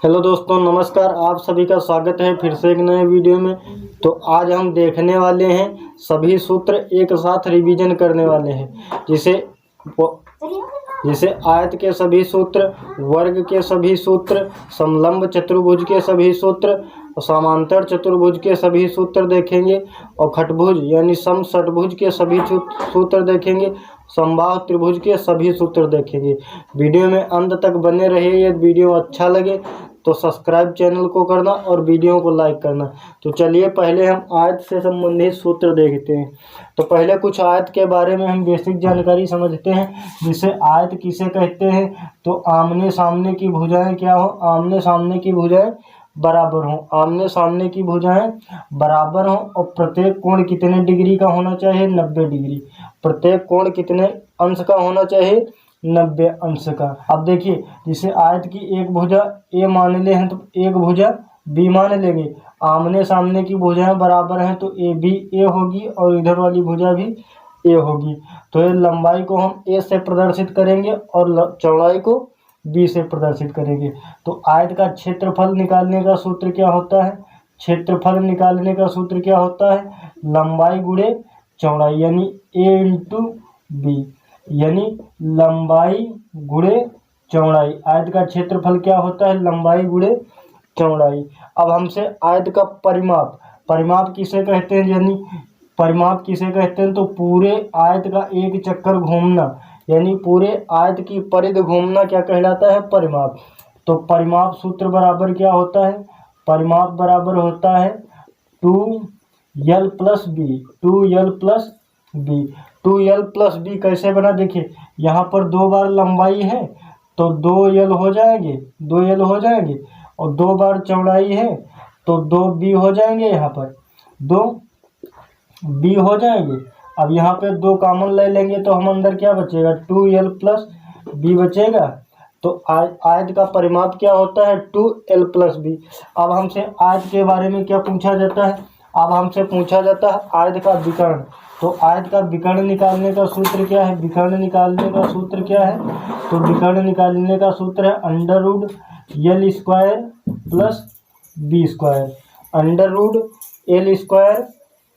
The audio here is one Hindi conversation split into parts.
हेलो दोस्तों, नमस्कार। आप सभी का स्वागत है फिर से एक नए वीडियो में। तो आज हम देखने वाले हैं सभी सूत्र एक साथ रिवीजन करने वाले हैं, जिसे आयत के सभी सूत्र, वर्ग के सभी सूत्र, समलंब चतुर्भुज के सभी सूत्र, समांतर चतुर्भुज के सभी सूत्र देखेंगे और खटभुज यानी सम षटभुज के सभी सूत्र देखेंगे, समबाहु त्रिभुज के सभी सूत्र देखेंगे। वीडियो में अंत तक बने रहिए। यदि वीडियो अच्छा लगे तो सब्सक्राइब चैनल को करना और वीडियो को लाइक करना। तो चलिए पहले हम आयत से संबंधित सूत्र देखते हैं। तो पहले कुछ आयत के बारे में हम बेसिक जानकारी समझते हैं। जिसे आयत किसे कहते हैं, तो आमने सामने की भुजाएं क्या हो, आमने सामने की भुजाएं बराबर हो, आमने सामने की भुजाएं बराबर हो और प्रत्येक कोण कितने डिग्री का होना चाहिए, 90 डिग्री। प्रत्येक कोण कितने अंश का होना चाहिए, 90 अंश का। अब देखिए, जिसे आयत की एक भुजा ए मान ले हैं तो एक भुजा बी मान लेंगे। आमने सामने की भुजाएं बराबर हैं तो ए भी ए होगी और इधर वाली भुजा भी ए होगी। तो ये लंबाई को हम ए से प्रदर्शित करेंगे और चौड़ाई को बी से प्रदर्शित करेंगे। तो आयत का क्षेत्रफल निकालने का सूत्र क्या होता है, क्षेत्रफल निकालने का सूत्र क्या होता है, लंबाई गुणे चौड़ाई यानी ए इंटू बी, यानी लंबाई गुणे चौड़ाई। आयत का क्षेत्रफल क्या होता है, लंबाई गुणे चौड़ाई। अब हमसे आयत का परिमाप, परिमाप किसे कहते हैं, यानी परिमाप किसे कहते हैं, तो पूरे आयत का एक चक्कर घूमना यानी पूरे आयत की परिधि घूमना क्या कहलाता है, परिमाप। तो परिमाप सूत्र बराबर क्या होता है, परिमाप बराबर होता है 2l plus B, 2l plus B. 2l plus B कैसे बना, देखिए यहाँ पर दो बार लंबाई है तो 2l हो जाएंगे, 2l हो जाएंगे, और दो बार चौड़ाई है तो 2b हो जाएंगे, यहाँ पर 2b हो जाएंगे। अब यहाँ पे दो कॉमन ले लेंगे तो हम अंदर क्या बचेगा, 2l प्लस बी बचेगा। तो आयत का परिमाप क्या होता है, 2l प्लस बी। अब हमसे आयत के बारे में क्या पूछा जाता है, अब हमसे पूछा जाता है आयत का विकर्ण। तो आयत का विकर्ण निकालने का सूत्र क्या है, विकर्ण निकालने का सूत्र क्या है, तो विकर्ण निकालने का सूत्र है under root l square plus B square, under root l square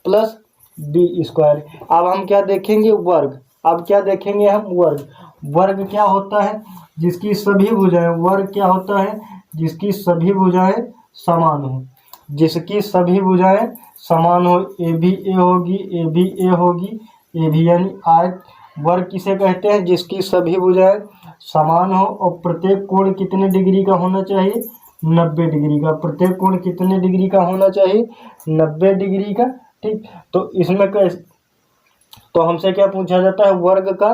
plus B square. अब हम क्या देखेंगे, वर्ग। अब क्या देखेंगे हम, वर्ग। वर्ग क्या होता है, जिसकी सभी भुजाएं, वर्ग क्या होता है, जिसकी सभी भुजाएं समान हो, जिसकी सभी भुजाएं समान हो। ए भी ए होगी, ए भी ए होगी, ए भी, यानी आयत वर्ग किसे कहते हैं, जिसकी सभी भुजाएं समान हो और प्रत्येक कोण कितने डिग्री का होना चाहिए, 90 डिग्री का। प्रत्येक कोण कितने डिग्री का होना चाहिए, 90 डिग्री का। ठीक, तो इसमें तो हमसे क्या पूछा जाता है, वर्ग का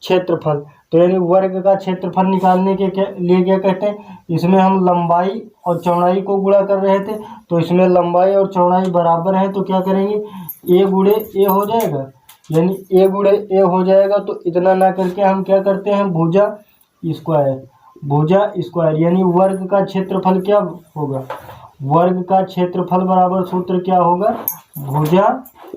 क्षेत्रफल। तो यानी वर्ग का क्षेत्रफल निकालने के लिए क्या कहते हैं, इसमें हम लंबाई और चौड़ाई को गुणा कर रहे थे, तो इसमें लंबाई और चौड़ाई बराबर है तो क्या करेंगे, ए गुणे ए हो जाएगा, यानी ए गुणे ए हो जाएगा। तो इतना ना करके हम क्या करते हैं, भुजा स्क्वायर, भुजा स्क्वायर, यानी वर्ग का क्षेत्रफल क्या होगा, वर्ग का क्षेत्रफल बराबर सूत्र क्या होगा, भुजा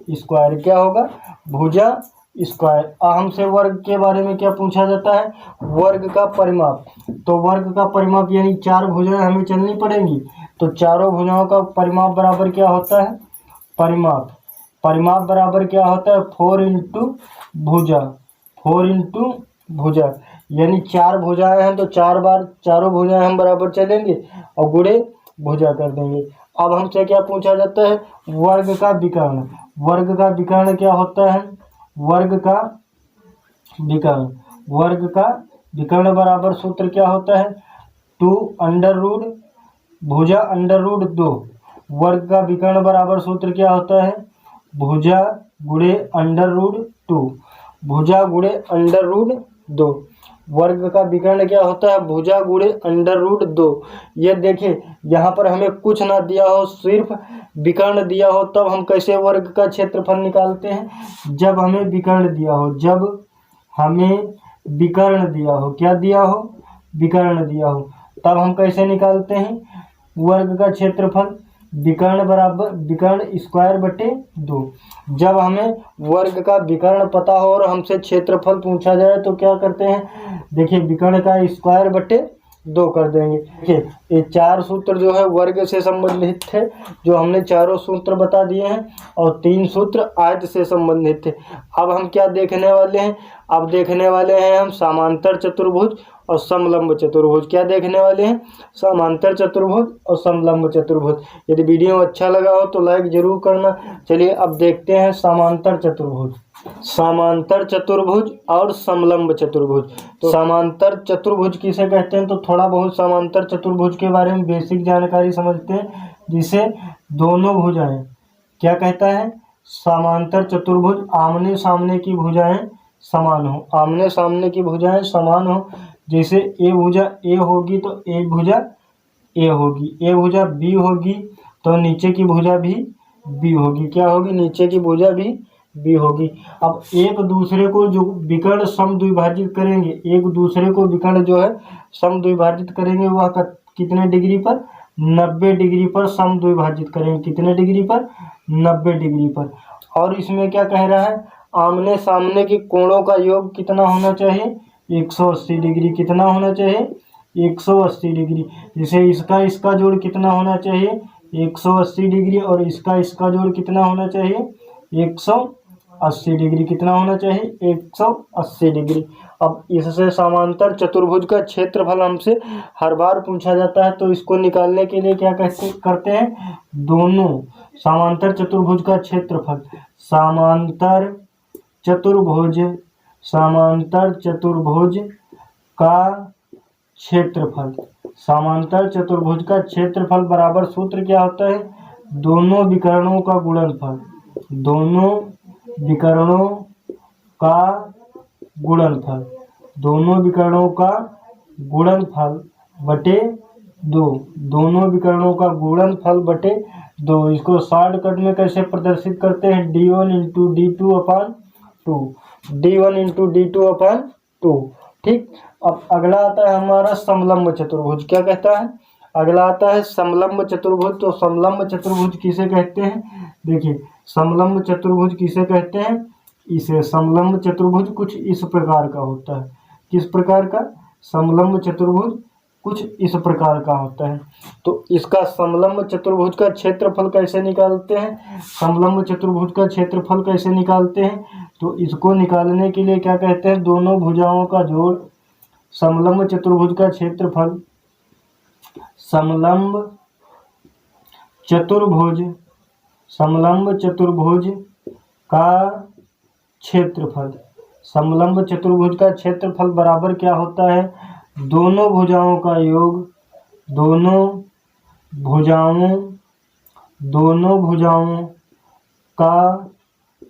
स्क्वायर। क्या होगा, भुजा स्क्वायर। हमसे वर्ग के बारे में क्या पूछा जाता है, वर्ग का परिमाप। तो वर्ग का परिमाप यानी चार भुजाएं हमें चलनी पड़ेंगी, तो चारों भुजाओं का परिमाप बराबर क्या होता है, परिमाप, परिमाप बराबर क्या होता है, 4 इंटू भुजा, 4 इंटू भुजा, यानी चार भुजाएं हैं तो चार बार चारों भुजाएं हम बराबर चलेंगे और गुणे भुजा कर देंगे। अब हमसे क्या पूछा जाता है, वर्ग का विकर्ण। वर्ग का विकर्ण क्या होता है, वर्ग का विकर्ण, वर्ग का विकर्ण बराबर सूत्र क्या होता है, 2 अंडर रूट भुजा अंडर रूट 2। वर्ग का विकर्ण बराबर सूत्र क्या होता है, भुजा गुणे अंडर रूट 2, भुजा गुणे अंडर रूट 2। वर्ग का विकर्ण क्या होता है, भुजा गुणे अंडर रूट 2। ये देखिए, यहाँ पर हमें कुछ ना दिया हो, सिर्फ विकर्ण दिया हो, तब हम कैसे वर्ग का क्षेत्रफल निकालते हैं, जब हमें विकर्ण दिया हो, जब हमें विकर्ण दिया हो, क्या दिया हो, विकर्ण दिया हो, तब हम कैसे निकालते हैं वर्ग का क्षेत्रफल, विकर्ण बराबर विकर्ण स्क्वायर बटे 2। जब हमें वर्ग का विकर्ण पता हो और हमसे क्षेत्रफल पूछा जाए तो क्या करते हैं, देखिए विकर्ण का स्क्वायर बटे 2 कर देंगे। देखिए ये 4 सूत्र जो है वर्ग से संबंधित थे, जो हमने चारों सूत्र बता दिए हैं, और 3 सूत्र आयत से संबंधित थे। अब हम क्या देखने वाले हैं? अब देखने वाले हैं हम समांतर चतुर्भुज और समलंब चतुर्भुज। क्या देखने वाले हैं? समांतर चतुर्भुज और समलंब चतुर्भुज। यदि वीडियो अच्छा लगा हो तो लाइक जरूर करना। चलिए अब देखते हैं समांतर चतुर्भुज, समांतर चतुर्भुज और समलंब चतुर्भुज। तो समांतर चतुर्भुज किसे कहते हैं? तो थोड़ा बहुत समांतर चतुर्भुज के बारे में बेसिक जानकारी समझते हैं, जिसे दोनों भुजाएं क्या कहता है? समांतर चतुर्भुज आमने सामने की भुजाएं समान हो, आमने सामने की भुजाएं समान हो। जैसे ए भुजा ए होगी तो ए भुजा ए होगी, ए भुजा बी होगी तो नीचे की भुजा भी बी होगी। क्या होगी? नीचे की भुजा भी बी होगी। अब एक दूसरे को जो विकर्ण समद्विभाजित करेंगे, एक दूसरे को विकर्ण जो है समद्विभाजित करेंगे, वह कितने डिग्री पर? 90 डिग्री पर समद्विभाजित करेंगे। कितने डिग्री पर? 90 डिग्री पर। और इसमें क्या कह रहा है? आमने सामने के कोणों का योग कितना होना चाहिए? 180 डिग्री। कितना होना चाहिए? 180 डिग्री। जैसे इसका जोड़ कितना होना चाहिए? 180 डिग्री, और इसका जोड़ कितना होना चाहिए? 180 डिग्री। कितना होना चाहिए? 180 डिग्री। अब इससे समांतर चतुर्भुज का क्षेत्रफल हमसे हर बार पूछा जाता है, तो इसको निकालने के लिए क्या करते हैं? दोनों समांतर चतुर्भुज का क्षेत्रफल, समांतर चतुर्भुज का क्षेत्रफल, समांतर चतुर्भुज का क्षेत्रफल बराबर सूत्र क्या होता है? दोनों विकर्णों का गुणनफल, दोनों विकर्णों का गुणनफल, दोनों विकर्णों का गुणनफल बटे 2, दोनों विकर्णों का गुणनफल बटे 2। इसको शॉर्टकट में कैसे प्रदर्शित करते हैं? d1 into d2/2, d1 into d2/2। ठीक। अब अगला आता है हमारा समलंब चतुर्भुज। क्या कहता है? अगला आता है समलंब चतुर्भुज। तो समलंब चतुर्भुज किसे कहते हैं? देखिए समलंब चतुर्भुज किसे कहते हैं? इसे समलंब चतुर्भुज कुछ इस प्रकार का होता है। किस प्रकार का? समलंब चतुर्भुज कुछ इस प्रकार का होता है। तो इसका समलंब चतुर्भुज का क्षेत्रफल कैसे निकालते हैं? समलंब चतुर्भुज का क्षेत्रफल कैसे निकालते हैं? तो इसको निकालने के लिए क्या कहते हैं? दोनों भुजाओं का जोड़। समलंब चतुर्भुज का क्षेत्रफल, समलंब चतुर्भुज का क्षेत्रफल, समलंब चतुर्भुज का क्षेत्रफल बराबर क्या होता है? दोनों भुजाओं का योग, दोनों भुजाओं का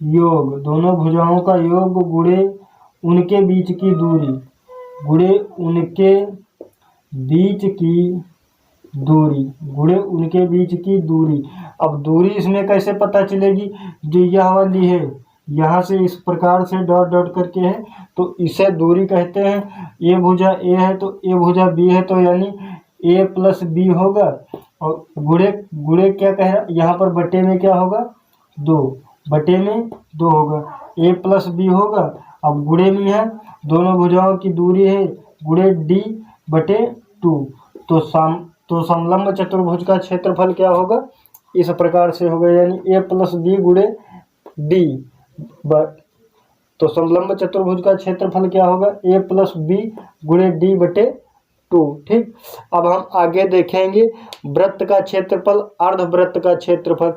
योग, दोनों भुजाओं का योग गुणे उनके बीच की दूरी, गुणे उनके बीच की दूरी। अब दूरी इसमें कैसे पता चलेगी? जो यह वाली है, यहाँ से इस प्रकार से डॉट डॉट करके है, तो इसे दूरी कहते हैं। ए भुजा ए है तो ए भुजा बी है, तो यानी ए प्लस बी होगा। और गुणे क्या कह रहा है? यहाँ पर बटे में क्या होगा? 2, बटे में 2 होगा। ए प्लस बी होगा। अब गुणे में है, दोनों भुजाओं की दूरी है, गुणे d बटे 2। तो समलंब चतुर्भुज का क्षेत्रफल क्या होगा? इस प्रकार से होगा, यानी a प्लस बी गुणे d। तो समलंब चतुर्भुज का क्षेत्रफल क्या होगा? a प्लस बी गुणे d बटे 2। ठीक। अब हम आगे देखेंगे वृत्त का क्षेत्रफल, अर्धवृत्त का क्षेत्रफल।